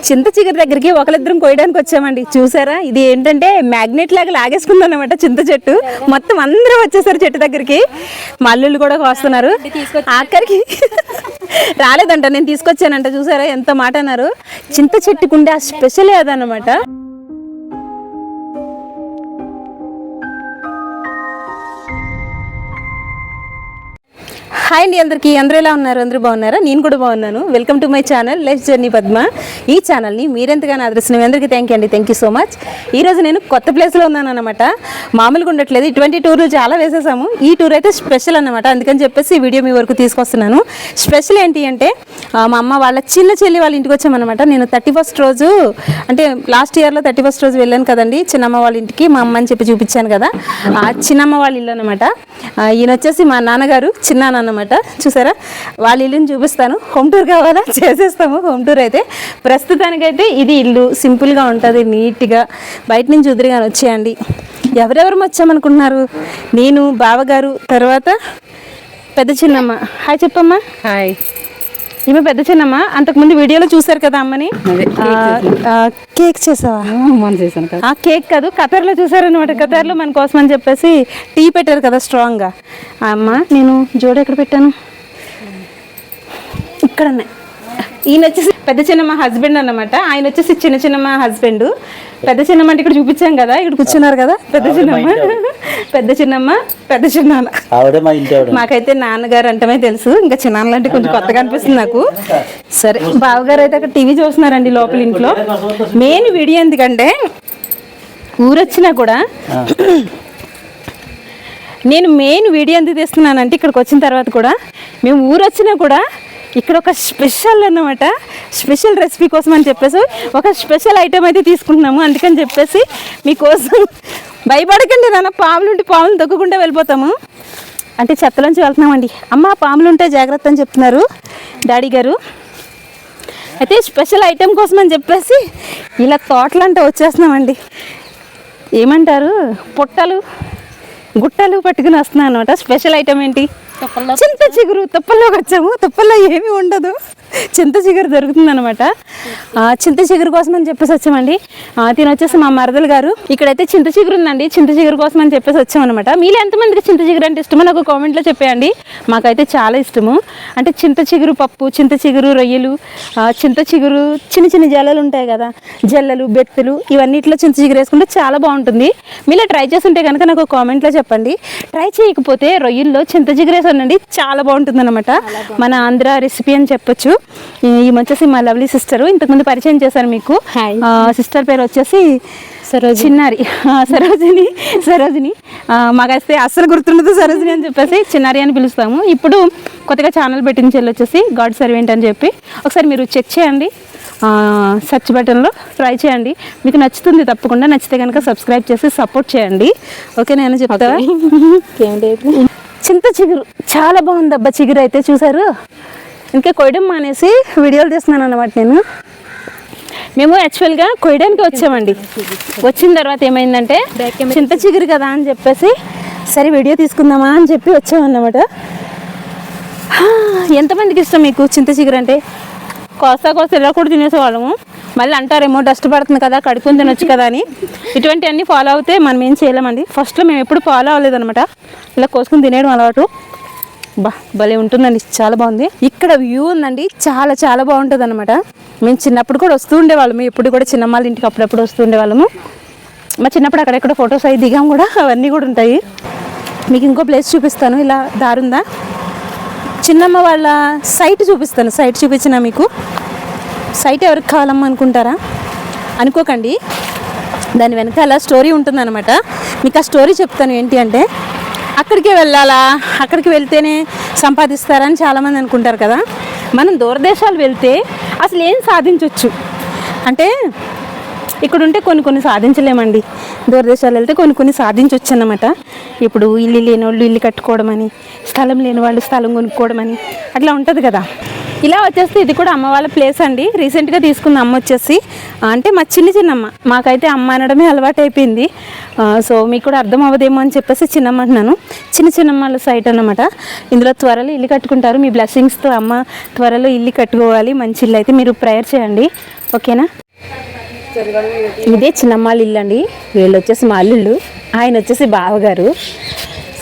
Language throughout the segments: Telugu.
చింత చిగురు దగ్గరికి ఒకరిద్దరం కోయడానికి వచ్చామండి. చూసారా, ఇది ఏంటంటే మ్యాగ్నెట్ లాగా లాగేసుకుంది అనమాట చింత చెట్టు. మొత్తం అందరూ వచ్చేసారు చెట్టు దగ్గరికి. మల్లుళ్ళు కూడా వస్తున్నారు. ఆఖరికి రాలేదంట, నేను తీసుకొచ్చానంట. చూసారా ఎంత మాట అన్నారు. చింత చెట్టుకుండే ఆ స్పెషల్ అదనమాట. హాయ్ అండి అందరికీ. అందరూ ఎలా ఉన్నారు? అందరూ బాగున్నారా? నేను కూడా బాగున్నాను. Welcome to my channel life journey Padma. ఈ ఛానల్ని మీరెంతగానో ఆదరిస్తున్న మీ అందరికీ థ్యాంక్ యూ సో మచ్. ఈరోజు నేను కొత్త ప్లేస్లో ఉన్నాను అనమాట. మామూలుగా ఉండట్లేదు. ఇటువంటి టూర్లు చాలా వేసేసాము. ఈ టూర్ అయితే స్పెషల్ అనమాట. అందుకని చెప్పేసి ఈ వీడియో మీ వరకు తీసుకొస్తున్నాను. స్పెషల్ ఏంటి అంటే మా అమ్మ వాళ్ళ చిన్న చెల్లి వాళ్ళ ఇంటికి వచ్చామన్నమాట. నేను 31st రోజు అంటే లాస్ట్ ఇయర్లో 31st రోజు వెళ్ళాను కదండి చిన్నమ్మ వాళ్ళ ఇంటికి. మా అమ్మ అని చెప్పి చూపించాను కదా, ఆ చిన్నమ్మ వాళ్ళ ఇల్లు అనమాట. ఈయన వచ్చేసి మా నాన్నగారు చిన్నాన్న అనమాట. చూసారా, వాళ్ళ ఇల్లుని చూపిస్తాను. హోమ్ టూర్ కావాలా చేసేస్తాము. హోమ్ టూర్ అయితే ప్రస్తుతానికైతే ఇది ఇల్లు సింపుల్గా ఉంటుంది, నీట్గా. బయట నుంచి ఉదిరిగానే వచ్చేయండి. ఎవరెవరు వచ్చామనుకుంటున్నారు? నేను, బావగారు, తర్వాత పెద్ద చిన్నమ్మ. హాయ్ చెప్పమ్మా. హాయ్. ఈమె పెద్ద చిన్నమ్మ. అంతకుముందు వీడియోలో చూసారు కదా అమ్మని. కేక్ చేసావా? ఆ కేక్ కాదు, ఖతర్లో చూసారనమాట. ఖతర్లో మన కోసం అని చెప్పేసి టీ పెట్టారు కదా స్ట్రాంగ్గా. అమ్మ నేను జోడ ఎక్కడ పెట్టాను? ఇక్కడనే. ఈయన వచ్చేసి పెద్ద చిన్నమ్మ హస్బెండ్ అన్నమాట. ఆయన వచ్చేసి చిన్న చిన్నమ్మ హస్బెండ్. పెద్ద చిన్నమ్మ అంటే ఇక్కడ చూపించాం కదా, ఇక్కడ కూర్చున్నారు కదా పెద్ద చిన్నమ్మ. పెద్ద చిన్నమ్మ, పెద్ద చిన్నాన్న. మాకైతే నాన్నగారు అంటమే తెలుసు, ఇంకా చిన్నాన్నలు అంటే కొంచెం కొత్తగా అనిపిస్తుంది నాకు. సరే, బావగారు అయితే అక్కడ టీవీ చూస్తున్నారండి లోపల ఇంట్లో. మెయిన్ వీడియో ఎందుకంటే ఊరొచ్చినా కూడా నేను మెయిన్ వీడియో ఎందుకు తీస్తున్నానంటే ఇక్కడికి వచ్చిన తర్వాత కూడా మేము ఊరొచ్చినా కూడా ఇక్కడ ఒక స్పెషల్ అన్నమాట. స్పెషల్ రెసిపీ కోసం అని చెప్పేసి ఒక స్పెషల్ ఐటెం అయితే తీసుకుంటున్నాము. అందుకని చెప్పేసి మీకోసం భయపడకండి నాన్న. పాములు ఉంటే పాములు తొక్కకుండా వెళ్ళిపోతాము. అంటే చెత్తలోంచి వెళ్తున్నామండి. అమ్మ పాములు ఉంటే జాగ్రత్త అని చెప్తున్నారు డాడీ గారు. అయితే స్పెషల్ ఐటెం కోసం అని చెప్పేసి ఇలా తోటలంటే వచ్చేస్తున్నామండి. ఏమంటారు, పుట్టలు గుట్టలు పట్టుకుని వస్తున్నాను అనమాట. స్పెషల్ ఐటెం ఏంటి? చింత చిగురు. తుప్పల్లోకి వచ్చాము. తుప్పల్లో ఏమీ ఉండదు, చింత చిగురు దొరుకుతుంది అనమాట. చింత చిగురు కోసం అని చెప్పేసి వచ్చామండి. తిని వచ్చేసి మా మరదలు గారు. ఇక్కడైతే చింత చిగురు ఉందండి. చింత చిగురు కోసం అని చెప్పేసి వచ్చామన్నమాట. మీరు ఎంతమందికి చింత చిగురు అంటే ఇష్టమో నాకు కామెంట్లో చెప్పేయండి. మాకైతే చాలా ఇష్టము. అంటే చింత చిగురు పప్పు, చింత చిగురు రొయ్యలు, చింత చిగురు చిన్న చిన్న జల్లలు ఉంటాయి కదా, జల్లలు బెత్తలు, ఇవన్నిట్లో చింత చిగురు వేసుకుంటే చాలా బాగుంటుంది. మీరు ట్రై చేస్తుంటే కనుక నాకు కామెంట్లో చెప్పండి. ట్రై చేయకపోతే రొయ్యల్లో చింత చిగురు వేసానండి, చాలా బాగుంటుంది అనమాట. మన ఆంధ్ర రెసిపీ అని చెప్పొచ్చు. ఈ వచ్చేసి మా లవ్లీ సిస్టర్. ఇంతకుముందు పరిచయం చేశాను మీకు. సిస్టర్ పేరు వచ్చేసి చిన్నారి. సరోజిని. మాకైతే అస్సలు గుర్తుండదు సరోజిని అని చెప్పేసి చిన్నారి అని పిలుస్తాము. ఇప్పుడు కొత్తగా ఛానల్ పెట్టిన చెల్లి వచ్చేసి గాడ్ సర్వెంట్ అని చెప్పి. ఒకసారి మీరు చెక్ చేయండి, సెర్చ్ బటన్లో ట్రై చేయండి. మీకు నచ్చుతుంది తప్పకుండా. నచ్చితే కనుక సబ్స్క్రైబ్ చేసి సపోర్ట్ చేయండి. ఓకే, నేను చెప్తావా? చింత చిగురు చాలా బాగుంది అబ్బా. చిగురు అయితే చూసారు. ఇంకా కొయ్యడం మానేసి వీడియోలు తీస్తున్నాను అన్నమాట నేను. మేము యాక్చువల్గా కొయ్యడానికి వచ్చామండి. వచ్చిన తర్వాత ఏమైందంటే చింత చిగురు కదా అని చెప్పేసి సరే వీడియో తీసుకుందామా అని చెప్పి వచ్చామన్నమాట. ఎంతమందికి ఇష్టం మీకు చింత చిగురు అంటే? కోస్తా ఇలా కూడా తినేసేవాళ్ళము. మళ్ళీ అంటారేమో డస్ట్ పడుతుంది కదా, కడుపుని తినొచ్చు కదా అని. ఇటువంటివన్నీ ఫాలో అవుతే మనం ఏం చేయలేమండి. ఫస్ట్లో మేము ఎప్పుడు ఫాలో అవ్వలేదన్నమాట. ఇలా కోసుకుని తినేయడం అలవాటు. భలే ఉంటుందండి, చాలా బాగుంది. ఇక్కడ వ్యూ ఉందండి, చాలా చాలా బాగుంటుంది అనమాట. మేము చిన్నప్పుడు కూడా వస్తూ ఉండేవాళ్ళము. ఎప్పుడు కూడా చిన్నమ్మాళ్ళ ఇంటికి అప్పుడప్పుడు వస్తూ ఉండేవాళ్ళము. మా చిన్నప్పుడు అక్కడెక్కడ ఫొటోస్ అవి దిగాం కూడా, అవన్నీ కూడా ఉంటాయి. మీకు ఇంకో ప్లేస్ చూపిస్తాను. ఇలా దారుందా, చిన్నమ్మ వాళ్ళ సైట్ చూపిస్తాను. సైట్ చూపించిన మీకు. సైట్ ఎవరికి కావాలమ్మా అనుకుంటారా? అనుకోకండి, దాని వెనకాల స్టోరీ ఉంటుందన్నమాట. మీకు ఆ స్టోరీ చెప్తాను. ఏంటి అంటే అక్కడికే వెళ్ళాలా, అక్కడికి వెళ్తేనే సంపాదిస్తారని చాలామంది అనుకుంటారు కదా. మనం దూరదేశాలు వెళ్తే అసలు ఏం సాధించవచ్చు అంటే ఇక్కడ ఉంటే కొన్ని సాధించలేమండి. దూరదేశాలు వెళ్తే కొన్ని సాధించవచ్చు అన్నమాట. ఇప్పుడు ఇల్లు లేని వాళ్ళు ఇల్లు కట్టుకోవడం అని, స్థలం లేని వాళ్ళు స్థలం కొనుక్కోవడం అని అట్లా ఉంటుంది కదా. ఇలా వచ్చేస్తే ఇది కూడా అమ్మ వాళ్ళ ప్లేస్ అండి. రీసెంట్గా తీసుకుంది అమ్మ వచ్చేసి, అంటే మా చిన్నమ్మ. మాకైతే అమ్మ అనడమే అలవాటు అయిపోయింది. సో మీకు కూడా అర్థం అవ్వదేమో అని చెప్పేసి చిన్నమ్మ అంటున్నాను. చిన్నమ్మ వాళ్ళ సైట్ అన్నమాట. ఇందులో త్వరలో ఇల్లు కట్టుకుంటారు. మీ బ్లెస్సింగ్స్తో అమ్మ త్వరలో ఇల్లు కట్టుకోవాలి, మంచి ఇల్లు అయితే మీరు ప్రేయర్ చేయండి, ఓకేనా. ఇదే చిన్నమ్మాళ్ళ ఇల్లు అండి. వీళ్ళు వచ్చేసి మా అల్లుళ్ళు, ఆయన వచ్చేసి బావగారు.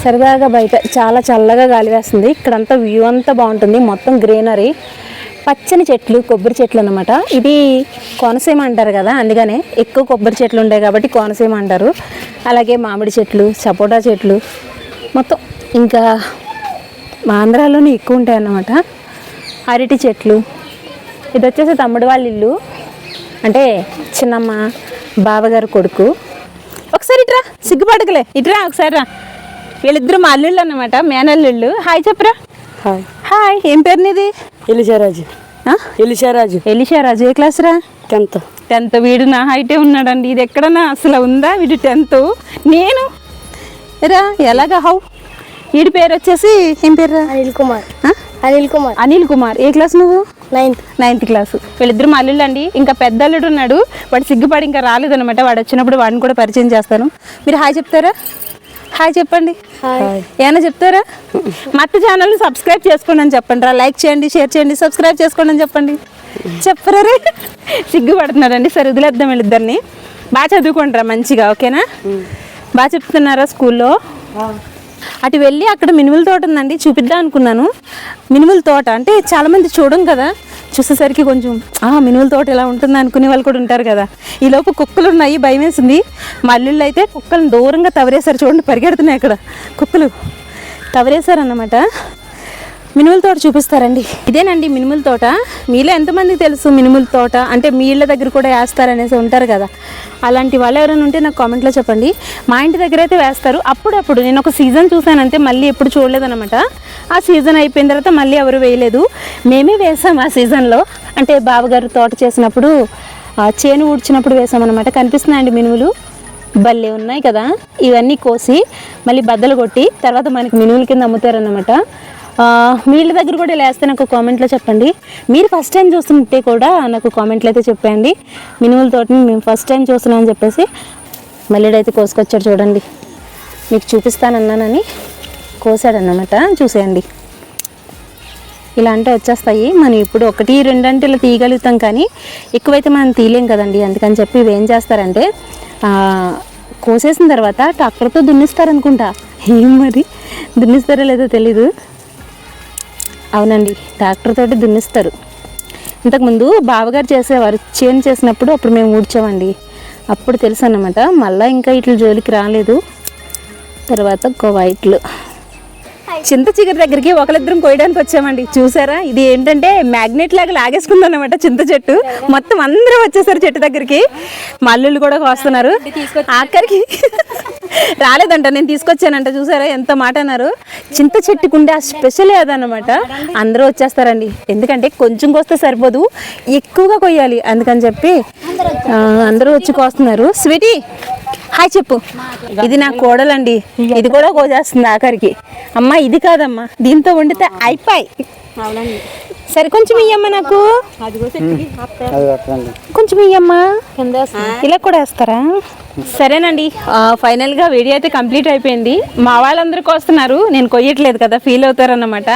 సరదాగా బయట చాలా చల్లగా గాలి వేస్తుంది. ఇక్కడంతా వ్యూ అంతా బాగుంటుంది, మొత్తం గ్రీనరీ, పచ్చని చెట్లు, కొబ్బరి చెట్లు అన్నమాట. ఇది కోనసీమ అంటారు కదా, అందుకనే ఎక్కువ కొబ్బరి చెట్లు ఉంటాయి కాబట్టి కోనసీమ అంటారు. అలాగే మామిడి చెట్లు, సపోటా చెట్లు మొత్తం ఇంకా మా ఆంధ్రాలోనే ఎక్కువ ఉంటాయి అన్నమాట. అరటి చెట్లు. ఇది వచ్చేసి తమ్ముడు వాళ్ళ ఇల్లు, అంటే చిన్నమ్మ బావగారు కొడుకు. ఒకసారి ఇట్రా, సిగ్గుపడకలే, ఇట్రా ఒకసారి రా. వీళ్ళిద్దరు మా అల్లుళ్ళు అన్నమాట, మేనల్లుళ్ళు. హాయ్ చెప్పరా. హాయ్. హాయ్, ఏం పేరు నీది? ఎలిషారాజు. ఎలిషారాజు. ఏ క్లాస్ రా? 10th. వీడు నా హైటే ఉన్నాడండి. ఇది ఎక్కడన్నా అసలు ఉందా? వీడు 10th. నేను రా ఎలాగా హౌ. వీడి పేరు వచ్చేసి ఏం పేరు రా? అనిల్ కుమార్. ఏ క్లాస్ నువ్వు? 9th class. వీళ్ళిద్దరు మా అల్లుళ్ళు అండి. ఇంకా పెద్ద అల్లుడు ఉన్నాడు, వాడు సిగ్గుపడి ఇంకా రాలేదన్నమాట. వాడు వచ్చినప్పుడు వాడిని కూడా పరిచయం చేస్తాను. మీరు హాయ్ చెప్తారా? హాయ్ చెప్పండి. ఏమైనా చెప్తారా? మా అత్త ఛానల్ని సబ్స్క్రైబ్ చేసుకోండి అని చెప్పండి రా. లైక్ చేయండి, షేర్ చేయండి, సబ్స్క్రైబ్ చేసుకోండి అని చెప్పండి. చెప్పరా రే? సిగ్గుపడుతున్నారండి. సరే వదిలేద్దాం వీళ్ళిద్దరిని. బాగా చదువుకుంటారా మంచిగా, ఓకేనా? బాగా చెప్తున్నారా స్కూల్లో? అటు వెళ్ళి అక్కడ మినుముల తోట ఉందండి, చూపిద్దాం అనుకున్నాను. మినుముల తోట అంటే చాలామంది చూడం కదా, చూసేసరికి కొంచెం మినుముల తోట ఎలా ఉంటుంది అనుకునే వాళ్ళు కూడా ఉంటారు కదా. ఈలోపు కుక్కలు ఉన్నాయి, భయం వేసింది. మా అల్లుళ్ళు అయితే కుక్కలను దూరంగా తవరేశారు. చూడండి పరిగెడుతున్నాయి అక్కడ కుక్కలు, తవరేశారన్నమాట. మినుముల తోట చూపిస్తారండి. ఇదేనండి మినుముల తోట. మీలో ఎంతమందికి తెలుసు మినుముల తోట అంటే? మీ ఇళ్ళ దగ్గర కూడా వేస్తారనేసి ఉంటారు కదా, అలాంటి వాళ్ళు ఎవరైనా ఉంటే నాకు కామెంట్లో చెప్పండి. మా ఇంటి దగ్గర అయితే వేస్తారు అప్పుడప్పుడు. నేను ఒక సీజన్ చూసానంతే, మళ్ళీ ఎప్పుడు చూడలేదన్నమాట. ఆ సీజన్ అయిపోయిన తర్వాత మళ్ళీ ఎవరు వేయలేదు, మేమే వేసాం ఆ సీజన్లో. అంటే బావగారు తోట చేసినప్పుడు, చేను ఊడ్చినప్పుడు వేసామన్నమాట. కనిపిస్తున్నాయండి మినుములు, భలే ఉన్నాయి కదా. ఇవన్నీ కోసి మళ్ళీ బద్దలు కొట్టి తర్వాత మనకి మినుముల కింద అమ్ముతారన్నమాట. మీ ఇళ్ళ దగ్గర కూడా ఇలా వేస్తే నాకు కామెంట్లో చెప్పండి. మీరు ఫస్ట్ టైం చూస్తుంటే కూడా నాకు కామెంట్లో అయితే చెప్పండి. మినుముల తోటని మేము ఫస్ట్ టైం చూస్తున్నామని చెప్పేసి. మళ్ళీడైతే కోసుకొచ్చాడు చూడండి, మీకు చూపిస్తానన్నానని కోసాడన్నమాట. చూసేయండి, ఇలా అంటే వచ్చేస్తాయి. మనం ఇప్పుడు 1, 2 అంటే ఇలా తీయగలుగుతాం, కానీ ఎక్కువైతే మనం తీయలేం కదండి. అందుకని చెప్పి ఇవి ఏం చేస్తారంటే కోసేసిన తర్వాత ట్రాక్టర్తో దున్నిస్తారనుకుంటా. ఏం మరి దున్నిస్తారో లేదో తెలీదు. అవునండి, ట్రాక్టర్ తోటి దున్నిస్తారు. ఇంతకుముందు బావగారు చేసేవారు, చేను చేసినప్పుడు అప్పుడు మేము ఊడ్చామండి, అప్పుడు తెలుసు అన్నమాట. మళ్ళీ ఇంకా ఇట్ల జోలికి రాలేదు. తర్వాత కోవైట్లు చింత చిగురు దగ్గరికి ఒకరిద్దరం కోయడానికి వచ్చామండి. చూసారా, ఇది ఏంటంటే మ్యాగ్నెట్ లాగా లాగేసుకుంది అనమాట చింత చెట్టు. మొత్తం అందరూ వచ్చేసారు చెట్టు దగ్గరికి. మల్లుళ్ళు కూడా వస్తున్నారు. ఆఖరికి రాలేదంట, నేను తీసుకొచ్చానంట. చూసారా ఎంత మాట అన్నారు. చింత చెట్టుకుండే ఆ స్పెషల్ అదనమాట. అందరూ వచ్చేస్తారండి, ఎందుకంటే కొంచెం కోస్తే సరిపోదు, ఎక్కువగా కొయ్యాలి. అందుకని చెప్పి అందరూ వచ్చి కోస్తున్నారు. స్వీటీ హాయ్ చెప్పు. ఇది నా కోడలండి, ఇది కూడా కోసేస్తుంది ఆఖరికి. అమ్మ ఇది కాదమ్మా, దీంతో వండితే అయిపోయి. సరే కొంచెం ఇయ్యమ్మా నాకు, కొంచెం ఇయ్యమ్మా. ఇలా కూడా వేస్తారా? సరేనండి, ఫైనల్గా వీడియో అయితే కంప్లీట్ అయిపోయింది. మా వాళ్ళందరికీ వస్తున్నారు, నేను కొయ్యట్లేదు కదా, ఫీల్ అవుతారు అన్నమాట.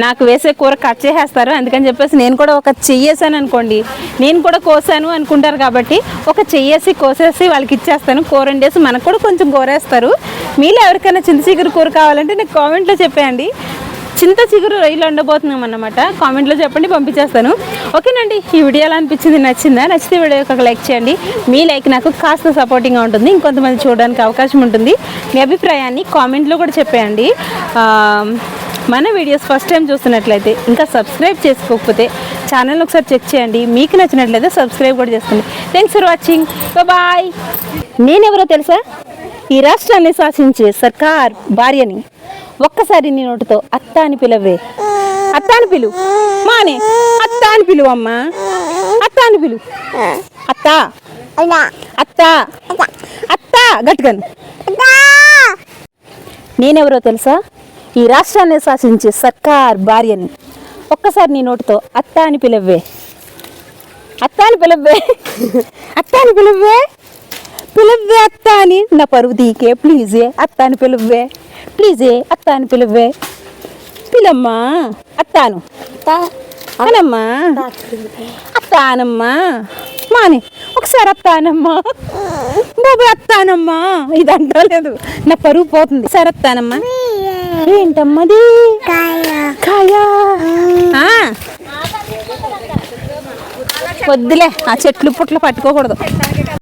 నాకు వేసే కూర కట్ చేసేస్తారు. అందుకని చెప్పేసి నేను కూడా ఒక చెయ్యేసాను అనుకోండి, నేను కూడా కోసాను అనుకుంటారు కాబట్టి ఒక చెయ్యేసి కోసేసి వాళ్ళకి ఇచ్చేస్తాను. కూర వండేసి మనకు కూడా కొంచెం కూరేస్తారు. మీలో ఎవరికైనా చింత చిగురు కూర కావాలంటే నాకు కామెంట్లో చెప్పేయండి. చింత చిగురు రొయ్యలు వండబోతున్నాం అన్నమాట. కామెంట్లో చెప్పండి, పంపించేస్తాను. ఓకేనండి, ఈ వీడియో ఎలా అనిపించింది, నచ్చిందా? నచ్చితే వీడియోకి ఒక లైక్ చేయండి. మీ లైక్ నాకు కాస్త సపోర్టింగ్గా ఉంటుంది, ఇంకొంతమంది చూడడానికి అవకాశం ఉంటుంది. మీ అభిప్రాయాన్ని కామెంట్లో కూడా చెప్పేయండి. మన వీడియోస్ ఫస్ట్ టైం చూస్తున్నట్లయితే, ఇంకా సబ్స్క్రైబ్ చేసుకోకపోతే ఛానల్ ఒకసారి చెక్ చేయండి. మీకు నచ్చినట్లయితే సబ్స్క్రైబ్ కూడా చేసుకోండి. Thanks for watching, bye. నేనెవరో తెలుసా? ఈ రాష్ట్రాన్ని శాసించే సర్కార్ భార్యని. ఒక్కసారి నీ నోటితో అత్త అని పిలవే. అత్త అని పిలు, మానే అత్త అని పిలువు. అమ్మా అత్త అని పిలు. అత్త అత్త అత్త గట్టిగాను. నేనెవరో తెలుసా? ఈ రాష్ట్రాన్ని శాసించే సర్కార్ భార్యని. ఒక్కసారి నీ నోటితో అత్త అని పిలవ్వే, అత్త అని పిలవ్వే, అత్త అని పిలవ్వే, పిలవ్వే అత్త అని. నా పరువు తీకే ప్లీజే, అత్త అని పిలవ్వే, ప్లీజే అత్త అని పిలవ్వే. పిలమ్మా అత్తాను అనమ్మా, అత్తానమ్మా మాని ఒకసారి అత్తానమ్మా, బాబు అత్తానమ్మా. ఇది అంటలేదు, నా పరువు పోతుంది. సరే అత్తానమ్మా. ఏంటమ్మది? కాయా. వద్దులే, ఆ చెట్లు పుట్లు పట్టుకోకూడదు.